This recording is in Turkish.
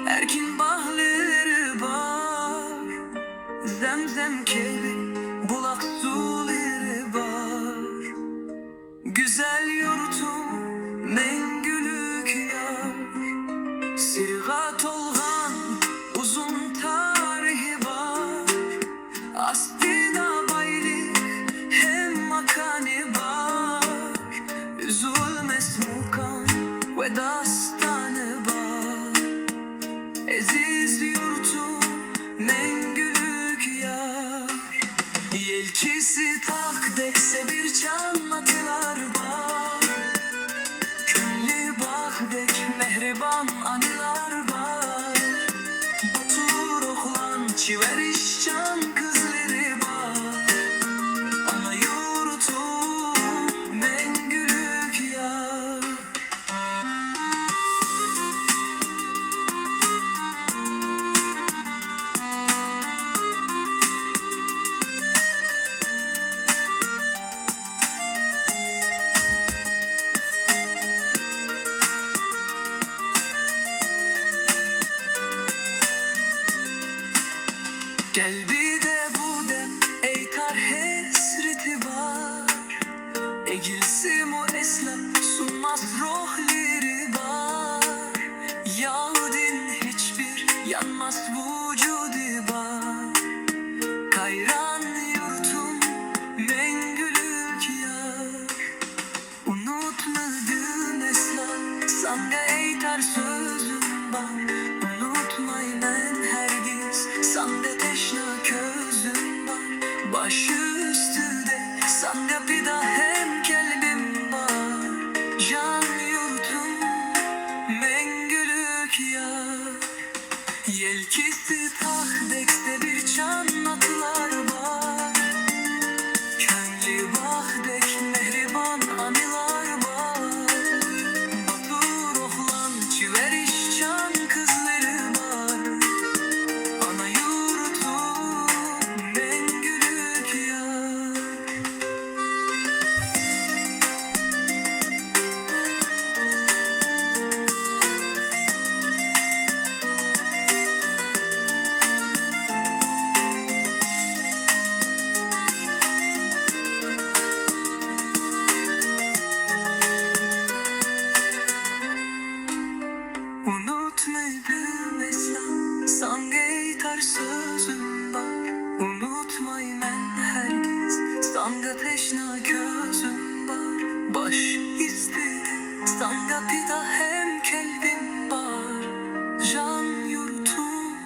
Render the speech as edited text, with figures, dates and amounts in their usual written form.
Erkin bahleri var, zemzem kebi, bulak suları var. Güzel yurtum, mengülük yar. Sirgat olgan, uzun tarihi var. Aslida baylik, hem makani var. Üzülmez mukan ve dastanı var. Aziz yurtum, mengülük yar. Yelkisi tak dekse bir çanlatılar var. Könlü bak dek mehriban anılar var. Batur oğlan çiverişcan kızları var. Ana yurtum, mengülük yar. Gelbi de bu dem eytar hesreti var. Egilsi mu eslem sunmaz ruhları var. Yahudin hiçbir yanmaz vücudu var. Kayran yurtum, mengülük yar. Unutmadım esla sana eytar sözüm var. Unutmayın hergiz sende teşna közüm var. Baş üstüde sende bir daha hem kelbim var. Can yurtum, mengülük yar. Yelkisi tak dekste bir çanlatlar var. Könlü bak dek mehriban anılar var. Batur oğlan çiverişcan kızları var. Ana yurtum, mengülük yar. Unutmadım esla sana eytar sözüm var. Unutmayın hergiz sana teşna gözüm var. Baş istedi sana bir daha hem kelbim var. Can yurtum,